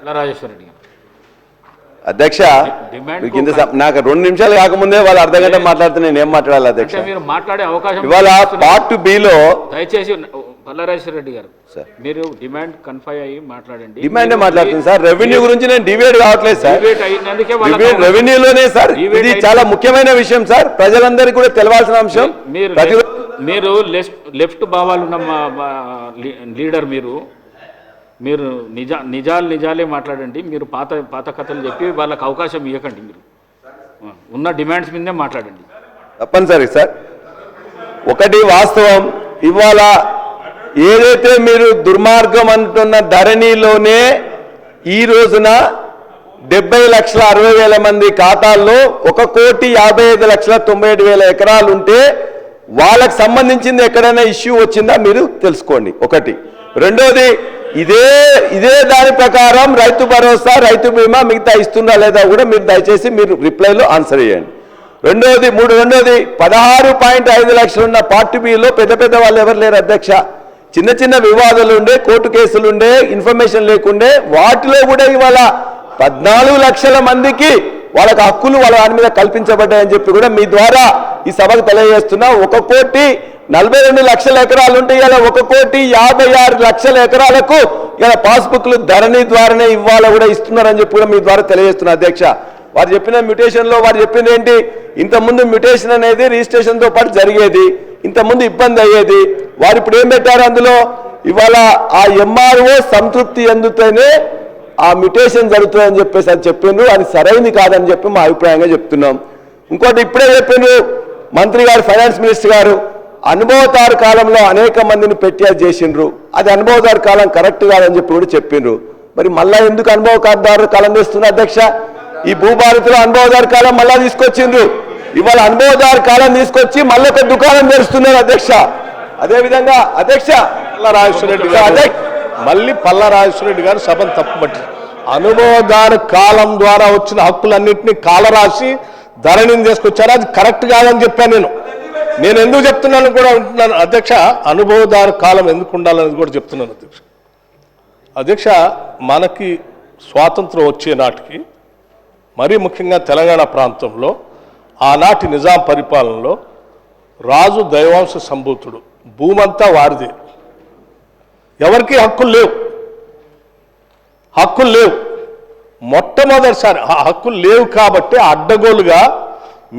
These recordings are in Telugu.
రాజేశ్వర రెడ్డి అధ్యక్ష నాకు 2 నిమిషాలు కాకముందే వాళ్ళు అర్ధగంట మాట్లాడితే నేను ఏం మాట్లాడాలి అధ్యక్ష? మీరు మాట్లాడే అవకాశం ఇవాళ పార్ట్ బిలో దయచేసి పల్లారాజేశ్వర రెడ్డి గారు మీరు డిమాండ్ కన్ఫై అయ్యి మాట్లాడండి. డిమాండే మాట్లాడుతుంది సార్. రెవెన్యూ గురించి నేను డిబేట్ కావట్లేదు సార్. రెవెన్యూలోనే సార్ ఇది చాలా ముఖ్యమైన విషయం సార్, ప్రజలందరికీ కూడా తెలవాల్సిన అంశం. మీరు లెఫ్ట్ భావాలు ఉన్న లీడర్, మీరు నిజాలే మాట్లాడండి. మీరు పాత కథలు చెప్పి వాళ్ళకి అవకాశం ఇవ్వకండి. మీరు ఉన్న డిమాండ్స్ మీదే మాట్లాడండి. తప్పనిసరి సార్. ఒకటి వాస్తవం, ఇవాళ ఏదైతే మీరు దుర్మార్గం అంటున్న ధరణిలోనే ఈ రోజున 70,60,000 మంది ఖాతాల్లో 1,55,97,000 ఎకరాలు ఉంటే వాళ్ళకి సంబంధించింది ఎక్కడైనా ఇష్యూ వచ్చిందా మీరు తెలుసుకోండి. ఒకటి. రెండోది, ఇదే దాని ప్రకారం రైతు భరోసా, రైతు బీమా మిగతా ఇస్తుందా లేదా కూడా మీరు దయచేసి మీరు రిప్లైలో ఆన్సర్ చేయండి. రెండోది 16.5 లక్షలు ఉన్న పార్టీ బిలో పెద్ద వాళ్ళు ఎవరు లేరు అధ్యక్ష. చిన్న వివాదాలు ఉండే, కోర్టు కేసులు ఉండే, ఇన్ఫర్మేషన్ లేకుండే, వాటిలో కూడా ఇవాళ 14 లక్షల మందికి వాళ్ళకి హక్కులు వాళ్ళ దాని మీద కల్పించబడ్డాయని చెప్పి కూడా మీ ద్వారా ఈ సభకు తెలియజేస్తున్నా. 1,42,00,000 ఎకరాలు ఉంటే ఇలా 1,56,00,000 ఎకరాలకు ఇలా పాస్బుక్లు ధరణి ద్వారానే ఇవాళ కూడా ఇస్తున్నారని చెప్పి కూడా మీ ద్వారా తెలియజేస్తున్నా అధ్యక్ష. వారు చెప్పిన మ్యూటేషన్లో వారు చెప్పింది ఏంటి, ఇంతకుముందు మ్యూటేషన్ అనేది రిజిస్ట్రేషన్తో పాటు జరిగేది, ఇంతకుముందు ఇబ్బంది అయ్యేది. వారు ఇప్పుడు ఏం పెట్టారు అందులో, ఇవాళ ఆ ఎంఆర్ఓ సంతృప్తి చెందితేనే ఆ మ్యూటేషన్ జరుగుతుందని చెప్పేసి అది చెప్పిండ్రు. అది సరైనది కాదని చెప్పి మా అభిప్రాయంగా చెప్తున్నాం. ఇంకోటి ఇప్పుడే చెప్పిండ్రు మంత్రి గారు, ఫైనాన్స్ మినిస్టర్ గారు, అనుభవదారు కాలంలో అనేక మందిని పెట్టి అది చేసిండ్రు, అది అనుభవదారు కాలం కరెక్ట్ కాదని చెప్పి కూడా చెప్పిండ్రు. మరి మళ్ళా ఎందుకు అనుభవదారు కాలం చేస్తున్నారు అధ్యక్ష? ఈ భూభారతిలో అనుభవదారు కాలం మళ్ళా తీసుకొచ్చిండ్రు. ఇవాళ అనుభవదారు కాలం తీసుకొచ్చి మళ్ళీ ఒక దుకాణం తెరుస్తున్నారు అధ్యక్ష. అదేవిధంగా అధ్యక్ష పల్లారాజేశ్వర రెడ్డి గారు సభను తప్పుపట్టి అనుభవదారు కాలం ద్వారా వచ్చిన హక్కులన్నింటినీ కాలరాసి ధరణిని తీసుకొచ్చారు. అది కరెక్ట్ కాదని చెప్పాను నేను ఎందుకు చెప్తున్నాను కూడా ఉంటున్నాను అధ్యక్ష. అనుభవదారు కాలం ఎందుకు ఉండాలని కూడా చెప్తున్నాను అధ్యక్ష. మనకి స్వాతంత్రం వచ్చే నాటికి, మరీ ముఖ్యంగా తెలంగాణ ప్రాంతంలో ఆనాటి నిజాం పరిపాలనలో రాజు దైవాంశ సంభూతుడు, భూమంతా వారిదే, ఎవరికి హక్కులు లేవు. మొట్టమొదటిసారి హక్కులు లేవు కాబట్టి అడ్డగోలుగా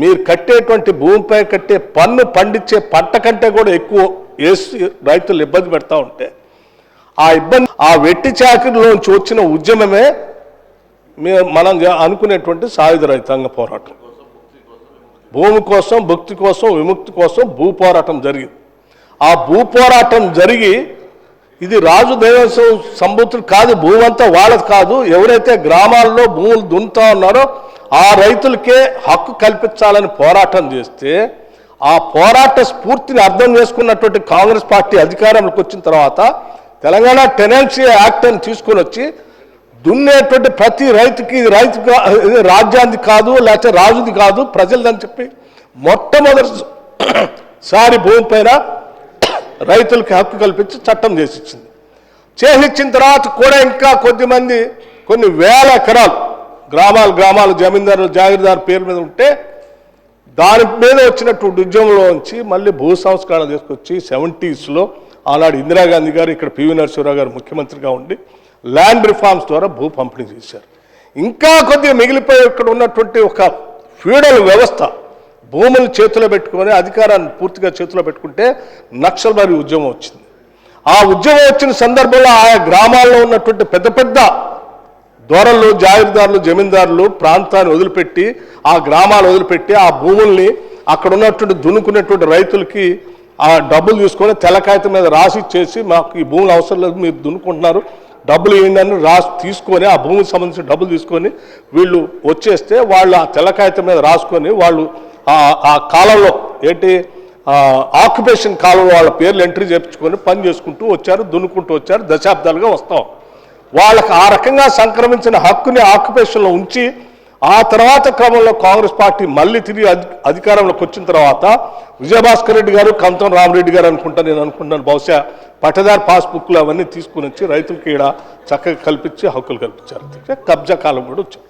మీరు కట్టేటువంటి భూమిపై కట్టే పన్ను పండించే పంట కంటే కూడా ఎక్కువ వేసి రైతులు ఇబ్బంది పెడతా ఉంటే ఆ వెట్టి చాకిరిలోంచి వచ్చిన ఉద్యమమే మనం అనుకునేటువంటి సాయుధ రైతాంగ పోరాటం. భూమి కోసం, భక్తి కోసం, విముక్తి కోసం భూ పోరాటం జరిగింది. ఆ భూ పోరాటం జరిగి ఇది రాజు దైవాంశ సంభూతుడు కాదు, భూమి అంతా వాళ్ళది కాదు, ఎవరైతే గ్రామాల్లో భూములు దున్నుతా ఉన్నారో ఆ రైతులకే హక్కు కల్పించాలని పోరాటం చేస్తే, ఆ పోరాట స్ఫూర్తిని అర్థం చేసుకున్నటువంటి కాంగ్రెస్ పార్టీ అధికారంలోకి వచ్చిన తర్వాత తెలంగాణ టెనెన్సీ యాక్ట్ అని తీసుకొని వచ్చి దున్నేటువంటి ప్రతి రైతుకి ఇది రాజ్యానికి కాదు, లేకపోతే రాజుది కాదు, ప్రజలదని చెప్పి మొట్టమొదటిసారి భూమిపైన రైతులకి హక్కు కల్పించి చట్టం చేసిచ్చిన తర్వాత కూడా ఇంకా కొన్ని వేల ఎకరాలు గ్రామాలు జమీందారులు, జాగీర్దారు పేరు మీద ఉంటే దాని మీద వచ్చినటువంటి ఉద్యమంలోంచి మళ్ళీ భూ సంస్కరణ తీసుకొచ్చి 70s ఆనాడు ఇందిరాగాంధీ గారు, ఇక్కడ పివి నరసింహరావు గారు ముఖ్యమంత్రిగా ఉండి ల్యాండ్ రిఫార్మ్స్ ద్వారా భూ పంపిణీ చేశారు. ఇంకా కొద్దిగా మిగిలిపోయి ఇక్కడ ఉన్నటువంటి ఒక ఫ్యూడల్ వ్యవస్థ, భూములు చేతిలో పెట్టుకొని అధికారాన్ని పూర్తిగా చేతిలో పెట్టుకుంటే నక్సల్బరీ ఉద్యమం వచ్చింది. ఆ ఉద్యమం వచ్చిన సందర్భంలో ఆయా గ్రామాల్లో ఉన్నటువంటి పెద్ద దొరలు, జాగీర్దారులు, జమీందారులు ప్రాంతాన్ని వదిలిపెట్టి, ఆ గ్రామాలు వదిలిపెట్టి ఆ భూముల్ని అక్కడ ఉన్నటువంటి దున్నుకునేటువంటి రైతులకి ఆ డబ్బులు తీసుకొని తెల్లకాగితం మీద రాసి ఇచ్చేసి, మాకు ఈ భూములు అవసరం లేదు, మీరు దున్నుకుంటున్నారు, డబ్బులు ఏంటని రాసి తీసుకొని, ఆ భూమికి సంబంధించిన డబ్బులు తీసుకొని వీళ్ళు వచ్చేస్తే వాళ్ళు ఆ తెల్లకాగితం మీద రాసుకొని వాళ్ళు ఆ కాలంలో ఆక్యుపేషన్ కాలంలో వాళ్ళ పేర్లు ఎంట్రీ చేయించుకొని పని చేసుకుంటూ వచ్చారు, దున్నుకుంటూ వచ్చారు, దశాబ్దాలుగా వస్తాం. వాళ్ళకి ఆ రకంగా సంక్రమించిన హక్కుని ఆక్యుపేషన్లో ఉంచి ఆ తర్వాత క్రమంలో కాంగ్రెస్ పార్టీ మళ్ళీ తిరిగి అధికారంలోకి వచ్చిన తర్వాత విజయభాస్కర్ రెడ్డి గారు, కంతం రామరెడ్డి గారు నేను అనుకుంటాను బహుశా పట్టదారు పాస్బుక్లు అవన్నీ తీసుకుని వచ్చి రైతులకి ఈడ చక్కగా కల్పించి హక్కులు కల్పించారు. కబ్జా కాలం కూడా వచ్చారు.